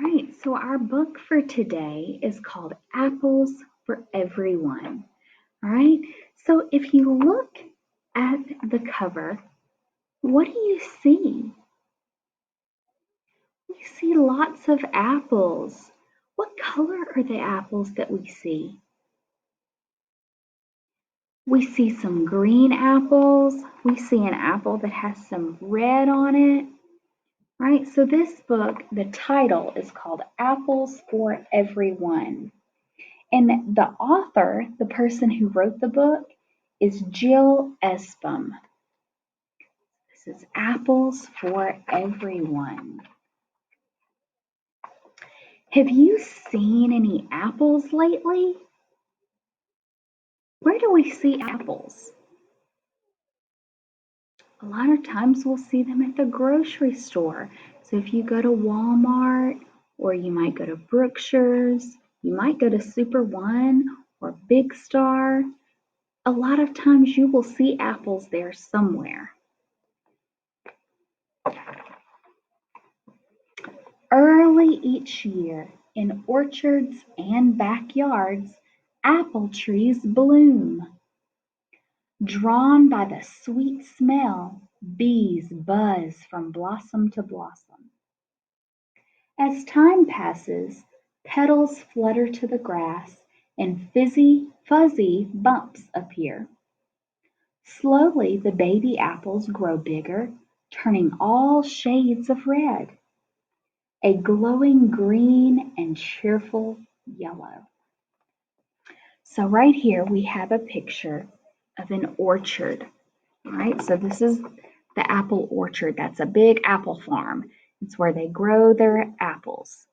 right, so our book for today is called Apples for Everyone. All right, so if you look at the cover, what do you see? We see lots of apples. What color are the apples that we see? We see some green apples. We see an apple that has some red on it. Right, so this book, the title is called Apples for Everyone. And the author, the person who wrote the book, is Jill Espum. This is Apples for Everyone. Have you seen any apples lately? Where do we see apples? A lot of times we'll see them at the grocery store. So if you go to Walmart, or you might go to Brookshire's, you might go to Super One or Big Star, a lot of times you will see apples there somewhere. Early each year, in orchards and backyards, apple trees bloom. Drawn by the sweet smell, bees buzz from blossom to blossom. As time passes, petals flutter to the grass and fuzzy bumps appear. Slowly the baby apples grow bigger, turning all shades of red, a glowing green and cheerful yellow. So right here we have a picture of an orchard. All right, so this is the apple orchard. That's a big apple farm. It's where they grow their apples.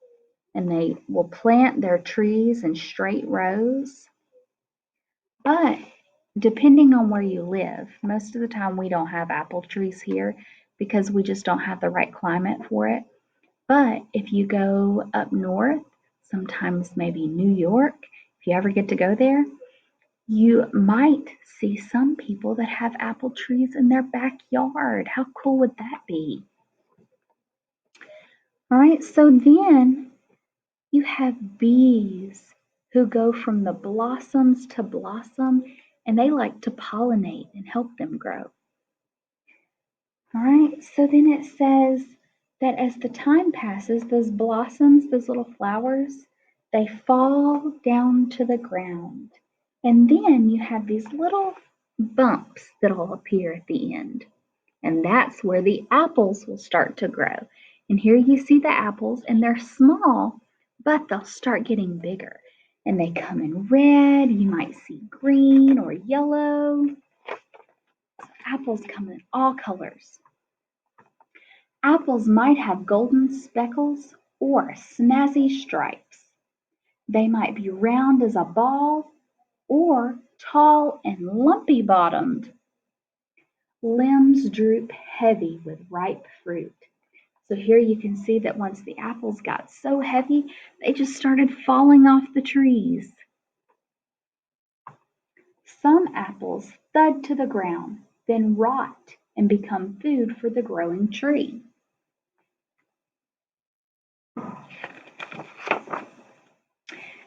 And they will plant their trees in straight rows. But depending on where you live, most of the time we don't have apple trees here because we just don't have the right climate for it. But if you go up north, sometimes maybe New York, if you ever get to go there, you might see some people that have apple trees in their backyard. How cool would that be? All right, so then you have bees who go from the blossoms to blossom, and they like to pollinate and help them grow. All right, so then it says that as the time passes, those blossoms, those little flowers, they fall down to the ground. And then you have these little bumps that'll appear at the end. And that's where the apples will start to grow. And here you see the apples, and they're small, but they'll start getting bigger. And they come in red, you might see green or yellow. Apples come in all colors. Apples might have golden speckles or snazzy stripes. They might be round as a ball or tall and lumpy bottomed. Limbs droop heavy with ripe fruit. So here you can see that once the apples got so heavy, they just started falling off the trees. Some apples thud to the ground, then rot and become food for the growing tree.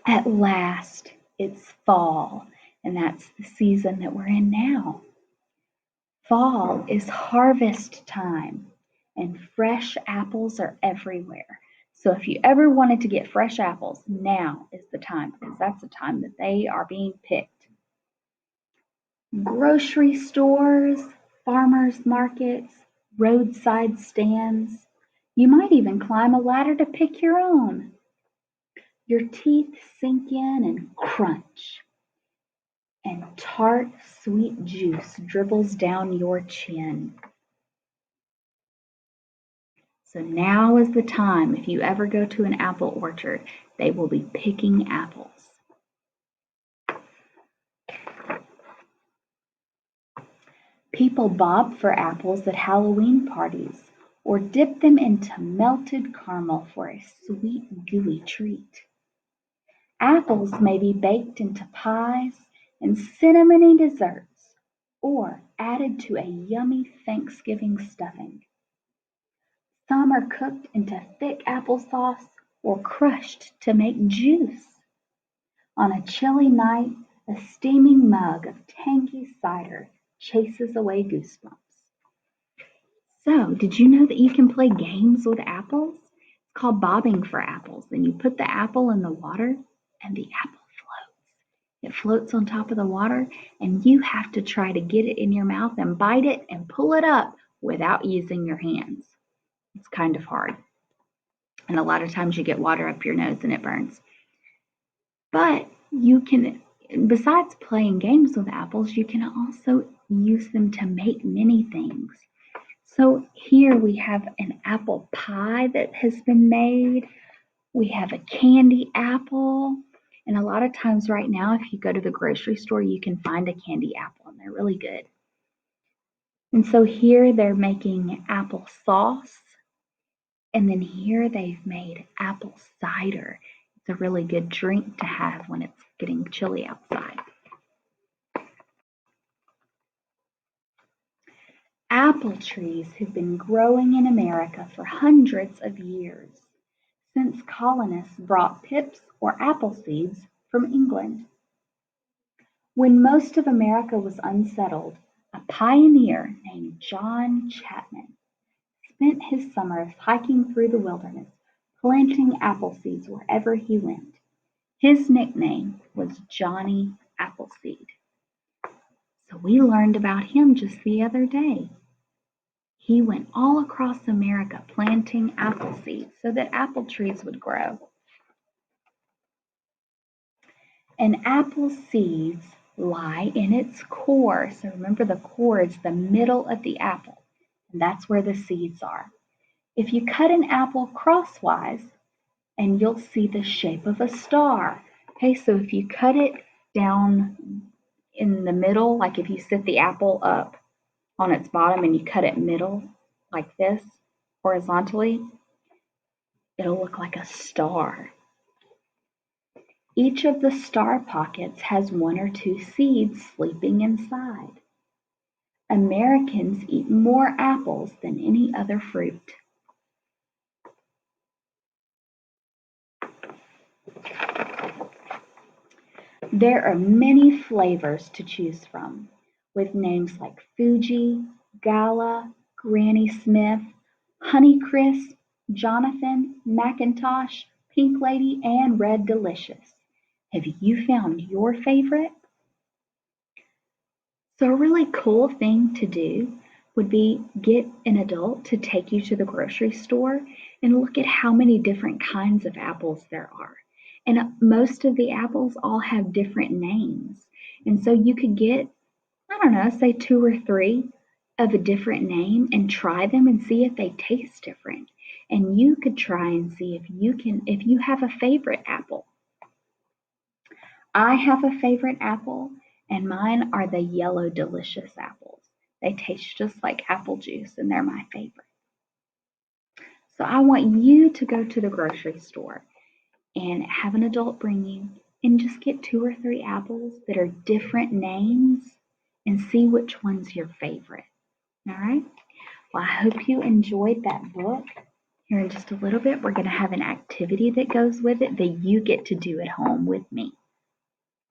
At last, it's fall, and that's the season that we're in now. Fall is harvest time, and fresh apples are everywhere. So if you ever wanted to get fresh apples, now is the time, because that's the time that they are being picked. Grocery stores, farmers markets, roadside stands. You might even climb a ladder to pick your own. Your teeth sink in and crunch, and tart, sweet juice dribbles down your chin. So now is the time, if you ever go to an apple orchard, they will be picking apples. People bob for apples at Halloween parties or dip them into melted caramel for a sweet, gooey treat. Apples may be baked into pies and cinnamony desserts or added to a yummy Thanksgiving stuffing. Some are cooked into thick applesauce or crushed to make juice. On a chilly night, a steaming mug of tangy cider chases away goosebumps. So, did you know that you can play games with apples? It's called bobbing for apples. And you put the apple in the water, and the apple floats. It floats on top of the water, and you have to try to get it in your mouth and bite it and pull it up without using your hands. It's kind of hard. And a lot of times you get water up your nose and it burns. But you can, besides playing games with apples, you can also use them to make many things. So here we have an apple pie that has been made. We have a candy apple. And a lot of times right now, if you go to the grocery store, you can find a candy apple and they're really good. And so here they're making apple sauce. And then here they've made apple cider. It's a really good drink to have when it's getting chilly outside. Apple trees have been growing in America for hundreds of years, since colonists brought pips or apple seeds from England. When most of America was unsettled, a pioneer named John Chapman spent his summers hiking through the wilderness, planting apple seeds wherever he went. His nickname was Johnny Appleseed. So we learned about him just the other day. He went all across America planting apple seeds so that apple trees would grow. An apple seeds lie in its core. So remember, the core is the middle of the apple, and that's where the seeds are. If you cut an apple crosswise, and you'll see the shape of a star. Okay, so if you cut it down in the middle, like if you set the apple up on its bottom and you cut it middle like this, horizontally, it'll look like a star. Each of the star pockets has one or two seeds sleeping inside. Americans eat more apples than any other fruit. There are many flavors to choose from, with names like Fuji, Gala, Granny Smith, Honeycrisp, Jonathan, Macintosh, Pink Lady, and Red Delicious. Have you found your favorite? So a really cool thing to do would be get an adult to take you to the grocery store and look at how many different kinds of apples there are. And most of the apples all have different names. And so you could get, I don't know, say two or three of a different name and try them and see if they taste different. And you could try and see if you have a favorite apple. I have a favorite apple, and mine are the yellow delicious apples. They taste just like apple juice, and they're my favorite. So I want you to go to the grocery store and have an adult bring you and just get two or three apples that are different names and see which one's your favorite. All right? Well, I hope you enjoyed that book. Here in just a little bit, we're going to have an activity that goes with it that you get to do at home with me.